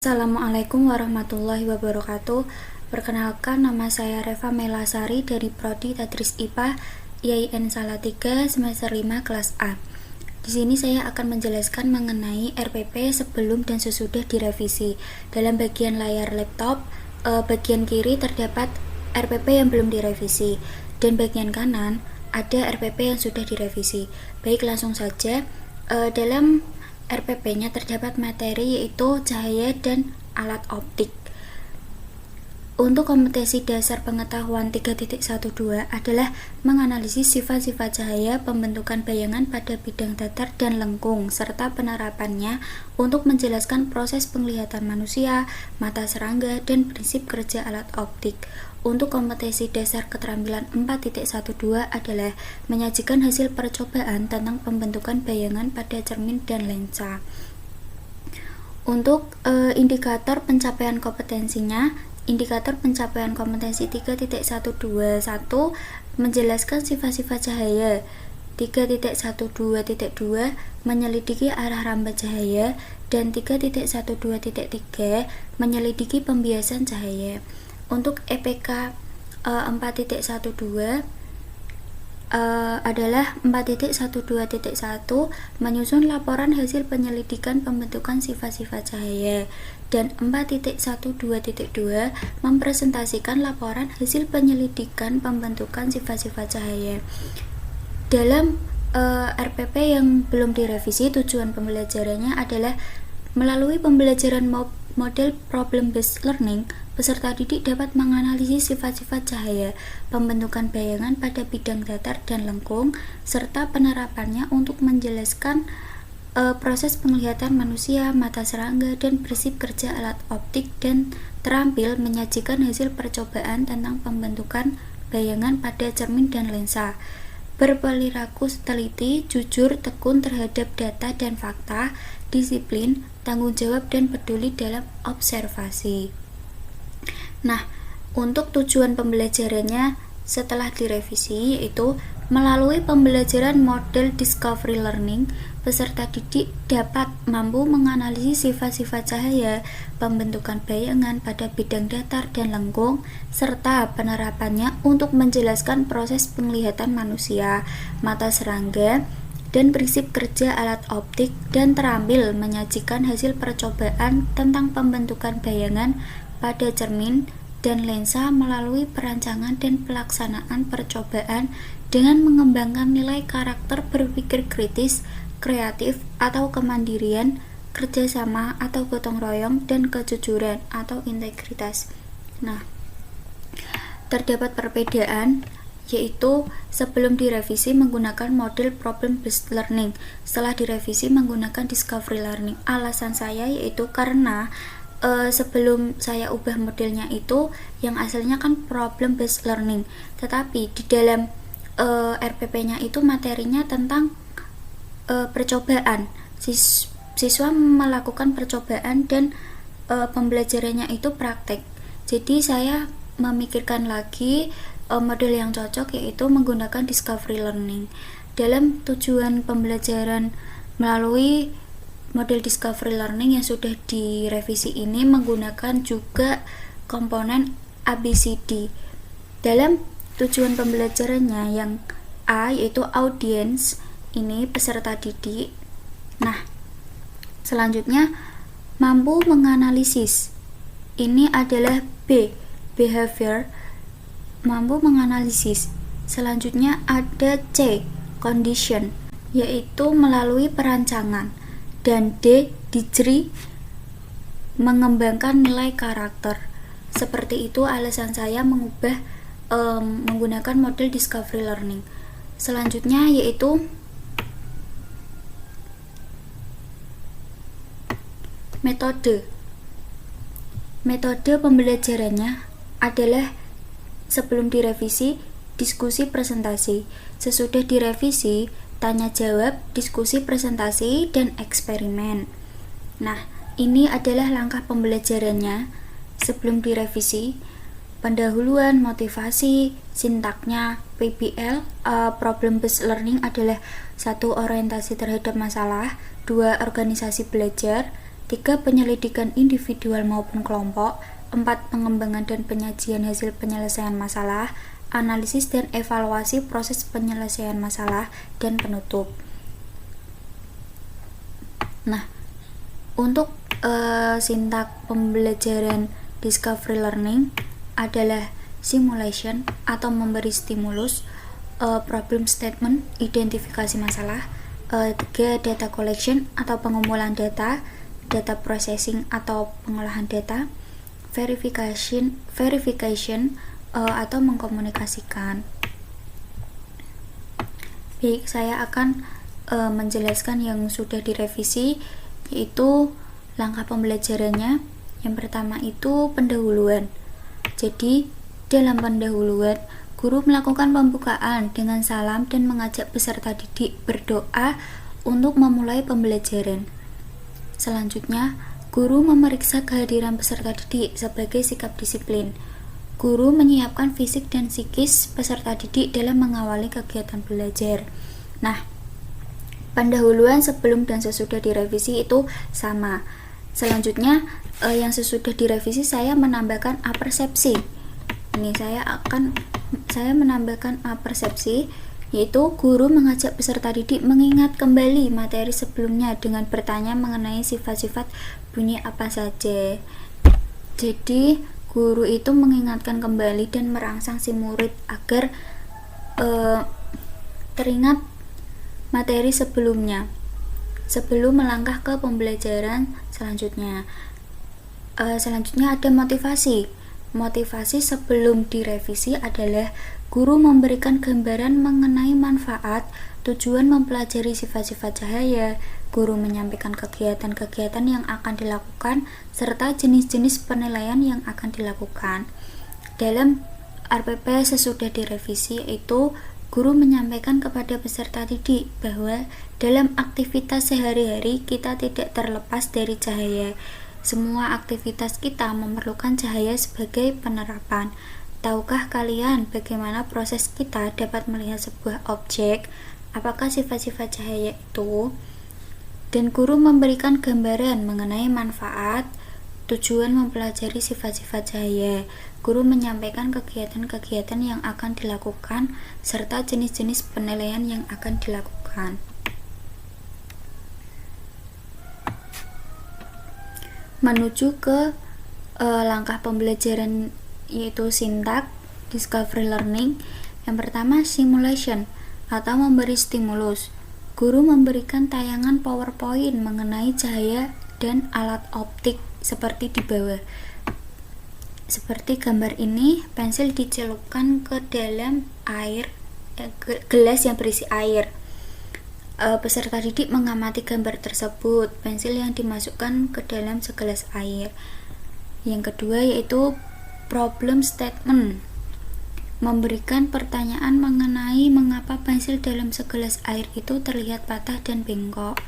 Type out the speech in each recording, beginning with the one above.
Assalamualaikum warahmatullahi wabarakatuh. Perkenalkan, nama saya Reva Melasari dari Prodi Tadris IPA IAIN Salatiga semester 5 kelas A. Di sini saya akan menjelaskan mengenai RPP sebelum dan sesudah direvisi. Dalam bagian layar laptop, bagian kiri terdapat RPP yang belum direvisi, dan bagian kanan ada RPP yang sudah direvisi. Baik, langsung saja. Dalam RPP-nya terdapat materi yaitu cahaya dan alat optik. Untuk kompetensi dasar pengetahuan 3.12 adalah menganalisis sifat-sifat cahaya, pembentukan bayangan pada bidang datar dan lengkung, serta penerapannya untuk menjelaskan proses penglihatan manusia, mata serangga, dan prinsip kerja alat optik. Untuk kompetensi dasar keterampilan 4.12 adalah menyajikan hasil percobaan tentang pembentukan bayangan pada cermin dan lensa. Untuk indikator pencapaian kompetensinya, indikator pencapaian kompetensi 3.121 menjelaskan sifat-sifat cahaya, 3.12.2 menyelidiki arah rambat cahaya, dan 3.12.3 menyelidiki pembiasan cahaya. Untuk EPK 4.12 adalah 4.12.1 menyusun laporan hasil penyelidikan pembentukan sifat-sifat cahaya, dan 4.12.2 mempresentasikan laporan hasil penyelidikan pembentukan sifat-sifat cahaya. Dalam RPP yang belum direvisi, tujuan pembelajarannya adalah melalui pembelajaran model problem based learning, peserta didik dapat menganalisis sifat-sifat cahaya, pembentukan bayangan pada bidang datar dan lengkung, serta penerapannya untuk menjelaskan proses penglihatan manusia, mata serangga, dan prinsip kerja alat optik, dan terampil menyajikan hasil percobaan tentang pembentukan bayangan pada cermin dan lensa. Berperilaku teliti, jujur, tekun terhadap data dan fakta, disiplin, tanggung jawab, dan peduli dalam observasi. Nah, untuk tujuan pembelajarannya setelah direvisi yaitu melalui pembelajaran model discovery learning, peserta didik dapat mampu menganalisis sifat-sifat cahaya, pembentukan bayangan pada bidang datar dan lengkung, serta penerapannya untuk menjelaskan proses penglihatan manusia, mata serangga, dan prinsip kerja alat optik, dan terampil menyajikan hasil percobaan tentang pembentukan bayangan pada cermin dan lensa melalui perancangan dan pelaksanaan percobaan dengan mengembangkan nilai karakter berpikir kritis, kreatif atau kemandirian, kerjasama atau gotong royong, dan kejujuran atau integritas. Nah, terdapat perbedaan yaitu sebelum direvisi menggunakan model problem based learning, setelah direvisi menggunakan discovery learning. Alasan saya yaitu karena sebelum saya ubah modelnya itu yang aslinya kan problem based learning, tetapi di dalam RPP-nya itu materinya tentang percobaan. Siswa melakukan percobaan dan pembelajarannya itu praktek. Jadi saya memikirkan lagi model yang cocok yaitu menggunakan discovery learning. Dalam tujuan pembelajaran melalui model discovery learning yang sudah direvisi ini menggunakan juga komponen ABCD. Dalam tujuan pembelajarannya yang A yaitu audience, ini peserta didik. Nah, selanjutnya mampu menganalisis. Ini adalah B, behavior, mampu menganalisis. Selanjutnya ada C, condition, yaitu melalui perancangan, dan D, degree, mengembangkan nilai karakter. Seperti itu alasan saya mengubah menggunakan model discovery learning. Selanjutnya yaitu metode. Metode pembelajarannya adalah sebelum direvisi, diskusi presentasi. Sesudah direvisi, tanya jawab, diskusi presentasi, dan eksperimen. Nah, ini adalah langkah pembelajarannya sebelum direvisi. Pendahuluan, motivasi, sintaknya, PBL, problem based learning adalah 1. Orientasi terhadap masalah, 2. Organisasi belajar, 3. Penyelidikan individual maupun kelompok. 4. Pengembangan dan penyajian hasil penyelesaian masalah, analisis dan evaluasi proses penyelesaian masalah, dan penutup. Nah, untuk sintak pembelajaran discovery learning adalah simulation atau memberi stimulus, problem statement, identifikasi masalah, 3. Data collection atau pengumpulan data, data processing atau pengolahan data, verification atau mengkomunikasikan. Baik, saya akan menjelaskan yang sudah direvisi, yaitu langkah pembelajarannya. Yang pertama itu pendahuluan. Jadi dalam pendahuluan, guru melakukan pembukaan dengan salam dan mengajak peserta didik berdoa untuk memulai pembelajaran. Selanjutnya, guru memeriksa kehadiran peserta didik sebagai sikap disiplin. Guru menyiapkan fisik dan psikis peserta didik dalam mengawali kegiatan belajar. Nah, pendahuluan sebelum dan sesudah direvisi itu sama. Selanjutnya, yang sesudah direvisi saya menambahkan apersepsi. Ini saya menambahkan apersepsi, yaitu guru mengajak peserta didik mengingat kembali materi sebelumnya dengan bertanya mengenai sifat-sifat bunyi apa saja. Jadi, guru itu mengingatkan kembali dan merangsang si murid agar teringat materi sebelumnya sebelum melangkah ke pembelajaran selanjutnya. Selanjutnya ada motivasi. Motivasi sebelum direvisi adalah guru memberikan gambaran mengenai manfaat, tujuan mempelajari sifat-sifat cahaya. Guru menyampaikan kegiatan-kegiatan yang akan dilakukan serta jenis-jenis penilaian yang akan dilakukan. Dalam RPP sesudah direvisi itu, guru menyampaikan kepada peserta didik bahwa dalam aktivitas sehari-hari kita tidak terlepas dari cahaya. Semua aktivitas kita memerlukan cahaya sebagai penerapan. Tahukah kalian bagaimana proses kita dapat melihat sebuah objek? Apakah sifat-sifat cahaya itu? Dan guru memberikan gambaran mengenai manfaat, tujuan mempelajari sifat-sifat cahaya. Guru menyampaikan kegiatan-kegiatan yang akan dilakukan serta jenis-jenis penilaian yang akan dilakukan. Menuju ke langkah pembelajaran, yaitu sintak discovery learning. Yang pertama, simulation atau memberi stimulus. Guru memberikan tayangan PowerPoint mengenai cahaya dan alat optik seperti di bawah. Seperti gambar ini, pensil dicelupkan ke dalam air, gelas yang berisi air. Peserta didik mengamati gambar tersebut, pensil yang dimasukkan ke dalam segelas air. Yang kedua yaitu problem statement, memberikan pertanyaan mengenai mengapa pensil dalam segelas air itu terlihat patah dan bengkok.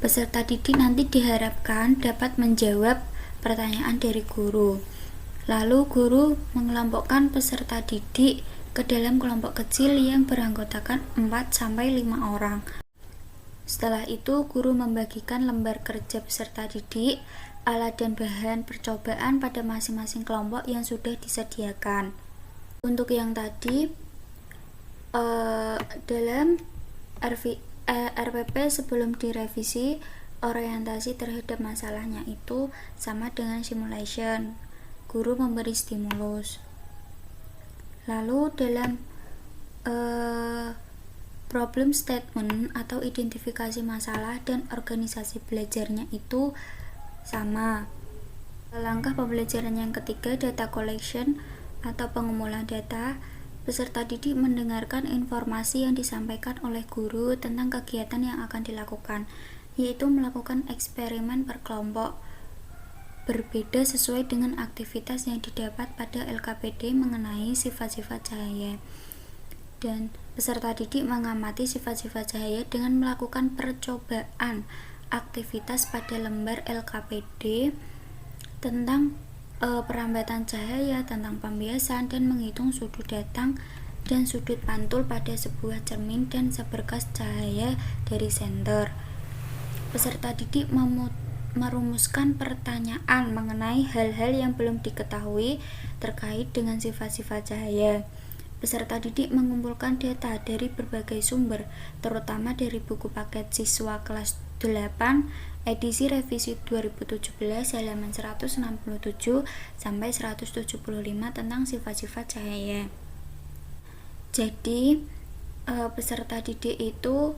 Peserta didik nanti diharapkan dapat menjawab pertanyaan dari guru. Lalu guru mengelompokkan peserta didik ke dalam kelompok kecil yang beranggotakan 4-5 orang. Setelah itu, guru membagikan lembar kerja peserta didik, alat dan bahan percobaan pada masing-masing kelompok yang sudah disediakan. Untuk yang tadi, dalam RPP sebelum direvisi, orientasi terhadap masalahnya itu sama dengan simulation. Guru memberi stimulus. Lalu dalam problem statement atau identifikasi masalah dan organisasi belajarnya itu sama. Langkah pembelajaran yang ketiga, data collection atau pengumpulan data. Peserta didik mendengarkan informasi yang disampaikan oleh guru tentang kegiatan yang akan dilakukan, yaitu melakukan eksperimen per kelompok berbeda sesuai dengan aktivitas yang didapat pada LKPD mengenai sifat-sifat cahaya. Dan peserta didik mengamati sifat-sifat cahaya dengan melakukan percobaan aktivitas pada lembar LKPD tentang perambatan cahaya, tentang pembiasan, dan menghitung sudut datang dan sudut pantul pada sebuah cermin dan seberkas cahaya dari senter. Peserta didik merumuskan pertanyaan mengenai hal-hal yang belum diketahui terkait dengan sifat-sifat cahaya. Peserta didik mengumpulkan data dari berbagai sumber, terutama dari buku paket siswa kelas 8 edisi revisi 2017 halaman 167 sampai 175 tentang sifat-sifat cahaya. Jadi, peserta didik itu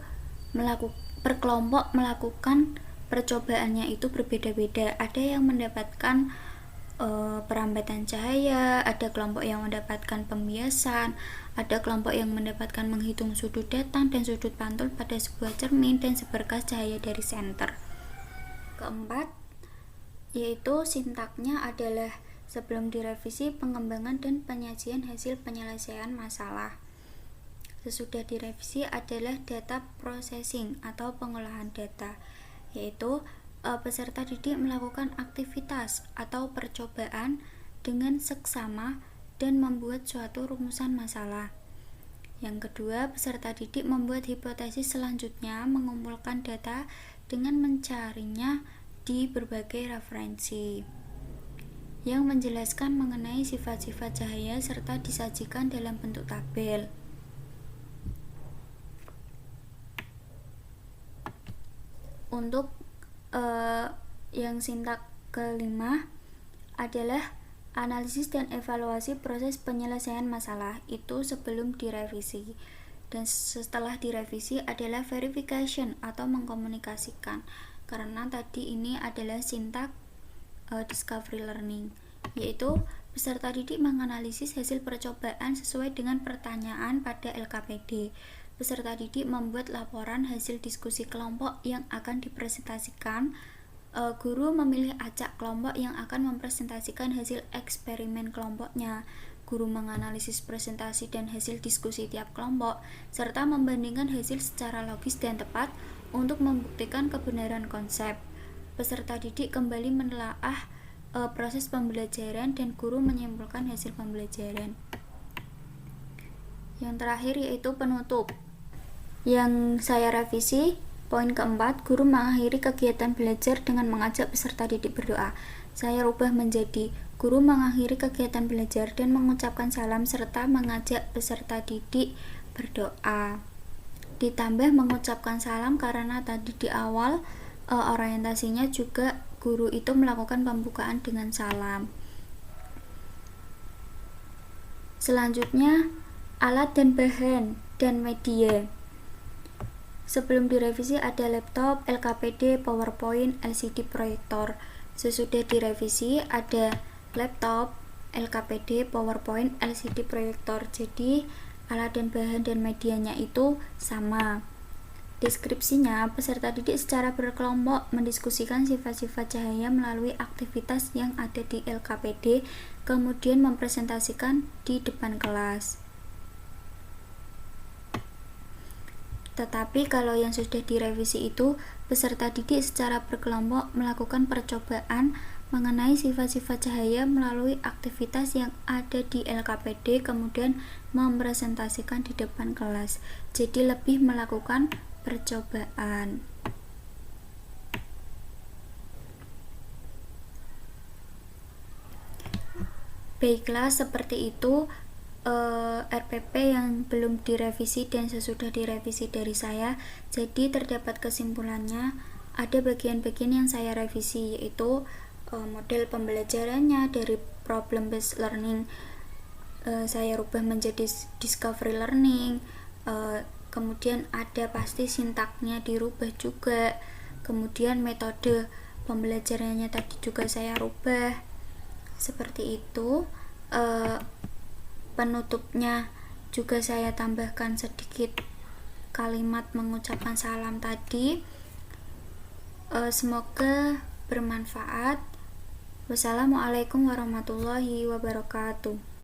per kelompok melakukan percobaannya itu berbeda-beda. Ada yang mendapatkan perambatan cahaya, ada kelompok yang mendapatkan pembiasan, ada kelompok yang mendapatkan menghitung sudut datang dan sudut pantul pada sebuah cermin dan seberkas cahaya dari senter. Keempat, yaitu sintaknya adalah sebelum direvisi, pengembangan dan penyajian hasil penyelesaian masalah. Sesudah direvisi adalah data processing atau pengolahan data, yaitu peserta didik melakukan aktivitas atau percobaan dengan seksama dan membuat suatu rumusan masalah. Yang kedua, peserta didik membuat hipotesis selanjutnya, mengumpulkan data dengan mencarinya di berbagai referensi yang menjelaskan mengenai sifat-sifat cahaya serta disajikan dalam bentuk tabel. Untuk yang sintak kelima adalah analisis dan evaluasi proses penyelesaian masalah itu sebelum direvisi, dan setelah direvisi adalah verification atau mengkomunikasikan, karena tadi ini adalah sintak discovery learning, yaitu peserta didik menganalisis hasil percobaan sesuai dengan pertanyaan pada LKPD. Peserta didik membuat laporan hasil diskusi kelompok yang akan dipresentasikan. Guru memilih acak kelompok yang akan mempresentasikan hasil eksperimen kelompoknya. Guru menganalisis presentasi dan hasil diskusi tiap kelompok, serta membandingkan hasil secara logis dan tepat untuk membuktikan kebenaran konsep. Peserta didik kembali menelaah proses pembelajaran dan guru menyimpulkan hasil pembelajaran. Yang terakhir yaitu penutup. Yang saya revisi, poin keempat, guru mengakhiri kegiatan belajar dengan mengajak peserta didik berdoa. Saya rubah menjadi guru mengakhiri kegiatan belajar dan mengucapkan salam serta mengajak peserta didik berdoa. Ditambah mengucapkan salam karena tadi di awal orientasinya juga guru itu melakukan pembukaan dengan salam. Selanjutnya, alat dan bahan dan media. Sebelum direvisi ada laptop, LKPD, PowerPoint, LCD proyektor. Sesudah direvisi ada laptop, LKPD, PowerPoint, LCD proyektor. Jadi alat dan bahan dan medianya itu sama. Deskripsinya, peserta didik secara berkelompok mendiskusikan sifat-sifat cahaya melalui aktivitas yang ada di LKPD, kemudian mempresentasikan di depan kelas. Tetapi kalau yang sudah direvisi itu, peserta didik secara berkelompok melakukan percobaan mengenai sifat-sifat cahaya melalui aktivitas yang ada di LKPD, kemudian mempresentasikan di depan kelas. Jadi lebih melakukan percobaan. Baiklah, seperti itu RPP yang belum direvisi dan sesudah direvisi dari saya. Jadi terdapat kesimpulannya, ada bagian-bagian yang saya revisi, yaitu model pembelajarannya dari problem based learning saya rubah menjadi discovery learning. Kemudian ada pasti sintaknya dirubah juga, kemudian metode pembelajarannya tadi juga saya rubah seperti itu. Penutupnya juga saya tambahkan sedikit kalimat mengucapkan salam tadi. Semoga bermanfaat. Wassalamualaikum warahmatullahi wabarakatuh.